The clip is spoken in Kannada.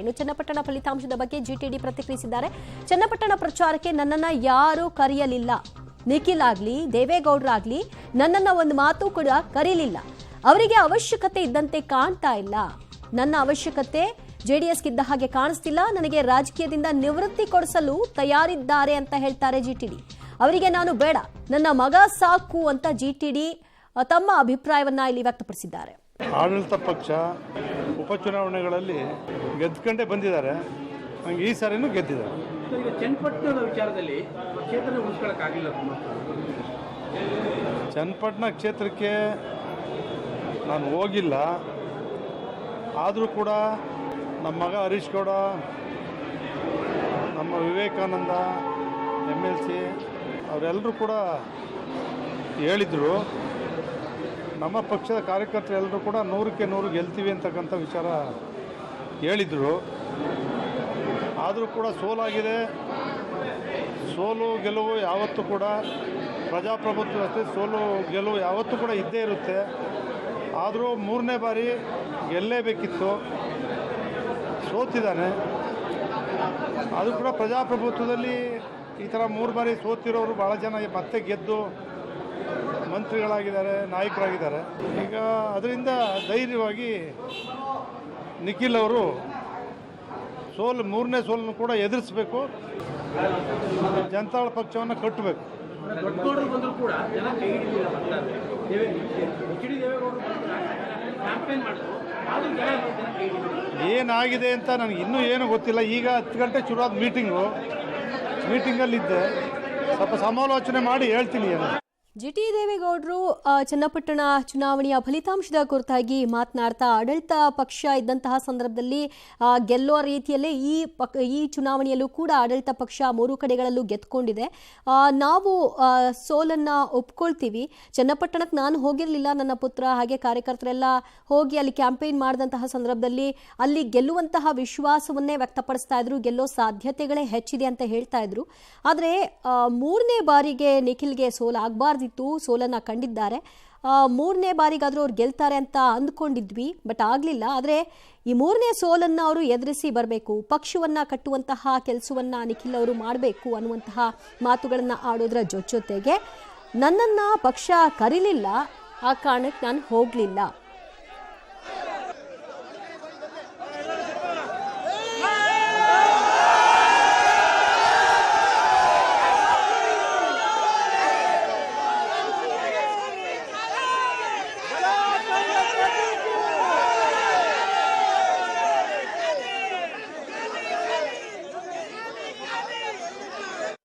ಇನ್ನು ಚನ್ನಪಟ್ಟಣ ಫಲಿತಾಂಶದ ಬಗ್ಗೆ ಜಿಟಿಡಿ ಪ್ರತಿಕ್ರಿಯಿಸಿದ್ದಾರೆ. ಚನ್ನಪಟ್ಟಣ ಪ್ರಚಾರಕ್ಕೆ ನನ್ನನ್ನ ಯಾರು ಕರೆಯಲಿಲ್ಲ. ನಿಖಿಲ್ ಆಗ್ಲಿ ದೇವೇಗೌಡರಾಗ್ಲಿ ನನ್ನನ್ನ ಒಂದು ಮಾತು ಕೂಡ ಕರೀಲಿಲ್ಲ. ಅವರಿಗೆ ಅವಶ್ಯಕತೆ ಇದ್ದಂತೆ ಕಾಣ್ತಾ ಇಲ್ಲ. ನನ್ನ ಅವಶ್ಯಕತೆ ಜೆಡಿಎಸ್ಗಿದ್ದ ಹಾಗೆ ಕಾಣಿಸ್ತಿಲ್ಲ. ನನಗೆ ರಾಜಕೀಯದಿಂದ ನಿವೃತ್ತಿ ಕೊಡಿಸಲು ತಯಾರಿದ್ದಾರೆ ಅಂತ ಹೇಳ್ತಾರೆ ಜಿಟಿಡಿ. ಅವರಿಗೆ ನಾನು ಬೇಡ, ನನ್ನ ಮಗ ಸಾಕು ಅಂತ ಜಿಟಿಡಿ ತಮ್ಮ ಅಭಿಪ್ರಾಯವನ್ನ ಇಲ್ಲಿ ವ್ಯಕ್ತಪಡಿಸಿದ್ದಾರೆ. ಆಡಳಿತ ಪಕ್ಷ ಉಪಚುನಾವಣೆಗಳಲ್ಲಿ ಗೆದ್ಕೊಂಡೇ ಬಂದಿದ್ದಾರೆ. ಹಂಗೆ ಈ ಸಾರಿನೂ ಗೆದ್ದಿದ್ದಾರೆ. ಈಗ ಚನ್ನಪಟ್ಟಣದ ವಿಚಾರದಲ್ಲಿ ಕ್ಷೇತ್ರ ಉಳಿಸ್ಕೊಳ್ಳೋಕ್ಕಾಗಿಲ್ಲ. ಚನ್ನಪಟ್ಟಣ ಕ್ಷೇತ್ರಕ್ಕೆ ನಾನು ಹೋಗಿಲ್ಲ. ಆದರೂ ಕೂಡ ನಮ್ಮ ಮಗ ಹರೀಶ್ ಗೌಡ, ನಮ್ಮ ವಿವೇಕಾನಂದ MLC ಅವರೆಲ್ಲರೂ ಕೂಡ ಹೇಳಿದರು. ನಮ್ಮ ಪಕ್ಷದ ಕಾರ್ಯಕರ್ತರೆಲ್ಲರೂ ಕೂಡ 100ಕ್ಕೆ 100 ಗೆಲ್ತೀವಿ ಅಂತಕ್ಕಂಥ ವಿಚಾರ ಹೇಳಿದರು. ಆದರೂ ಕೂಡ ಸೋಲಾಗಿದೆ. ಸೋಲು ಗೆಲುವು ಯಾವತ್ತೂ ಕೂಡ ಪ್ರಜಾಪ್ರಭುತ್ವ ಅಷ್ಟೇ, ಸೋಲು ಗೆಲುವು ಯಾವತ್ತೂ ಕೂಡ ಇದ್ದೇ ಇರುತ್ತೆ. ಆದರೂ 3ನೇ ಬಾರಿ ಗೆಲ್ಲೇಬೇಕಿತ್ತು, ಸೋತಿದ್ದಾನೆ. ಅದು ಕೂಡ ಪ್ರಜಾಪ್ರಭುತ್ವದಲ್ಲಿ ಈ ಥರ 3 ಬಾರಿ ಸೋತಿರೋರು ಭಾಳ ಜನ ಮತ್ತೆ ಗೆದ್ದು ಮಂತ್ರಿಗಳಾಗಿದ್ದಾರೆ, ನಾಯಕರಾಗಿದ್ದಾರೆ. ಈಗ ಅದರಿಂದ ಧೈರ್ಯವಾಗಿ ನಿಖಿಲ್ ಅವರು ಸೋಲು 3ನೇ ಸೋಲನ್ನು ಕೂಡ ಎದುರಿಸಬೇಕು, ಜನತಾದಳ ಪಕ್ಷವನ್ನು ಕಟ್ಟಬೇಕು. ಏನಾಗಿದೆ ಅಂತ ನನಗೆ ಇನ್ನೂ ಏನೂ ಗೊತ್ತಿಲ್ಲ. ಈಗ 10 ಗಂಟೆ ಶುರುವಾದ ಮೀಟಿಂಗಲ್ಲಿದ್ದೆ. ಸ್ವಲ್ಪ ಸಮಾಲೋಚನೆ ಮಾಡಿ ಹೇಳ್ತೀನಿ ಏನು. ಜಿಟಿ ದೇವೇಗೌಡರು ಚನ್ನಪಟ್ಟಣ ಚುನಾವಣೆಯ ಫಲಿತಾಂಶದ ಕುರಿತಾಗಿ ಮಾತನಾಡ್ತಾ, ಆಡಳಿತ ಪಕ್ಷ ಇದ್ದಂತಹ ಸಂದರ್ಭದಲ್ಲಿ ಗೆಲ್ಲುವ ರೀತಿಯಲ್ಲೇ ಈ ಚುನಾವಣೆಯಲ್ಲೂ ಕೂಡ ಆಡಳಿತ ಪಕ್ಷ 3 ಕಡೆಗಳಲ್ಲೂ ಗೆದ್ಕೊಂಡಿದೆ. ನಾವು ಸೋಲನ್ನು ಒಪ್ಕೊಳ್ತೀವಿ. ಚನ್ನಪಟ್ಟಣಕ್ಕೆ ನಾನು ಹೋಗಿರಲಿಲ್ಲ, ನನ್ನ ಪುತ್ರ ಹಾಗೆ ಕಾರ್ಯಕರ್ತರೆಲ್ಲ ಹೋಗಿ ಅಲ್ಲಿ ಕ್ಯಾಂಪೇನ್ ಮಾಡಿದಂತಹ ಸಂದರ್ಭದಲ್ಲಿ ಅಲ್ಲಿ ಗೆಲ್ಲುವಂತಹ ವಿಶ್ವಾಸವನ್ನೇ ವ್ಯಕ್ತಪಡಿಸ್ತಾ ಇದ್ರು. ಗೆಲ್ಲೋ ಸಾಧ್ಯತೆಗಳೇ ಹೆಚ್ಚಿದೆ ಅಂತ ಹೇಳ್ತಾ ಇದ್ರು. ಆದರೆ 3ನೇ ಬಾರಿಗೆ ನಿಖಿಲ್ಗೆ ಸೋಲಾಗಬಾರ್ದು, ಸೋಲನ್ನ ಕಂಡಿದ್ದಾರೆ. 3ನೇ ಬಾರಿಗಾದ್ರೂ ಅವ್ರು ಗೆಲ್ತಾರೆ ಅಂತ ಅಂದ್ಕೊಂಡಿದ್ವಿ, ಬಟ್ ಆಗಲಿಲ್ಲ. ಆದರೆ ಈ 3ನೇ ಸೋಲನ್ನು ಅವರು ಎದುರಿಸಿ ಬರಬೇಕು, ಪಕ್ಷವನ್ನ ಕಟ್ಟುವಂತಹ ಕೆಲಸವನ್ನ ನಿಖಿಲ್ ಅವರು ಮಾಡಬೇಕು ಅನ್ನುವಂತಹ ಮಾತುಗಳನ್ನ ಆಡೋದ್ರ ಜೊತೆಗೆ ನನ್ನನ್ನು ಪಕ್ಷ ಕರೀಲಿಲ್ಲ, ಆ ಕಾರಣಕ್ಕೆ ನಾನು ಹೋಗಲಿಲ್ಲ.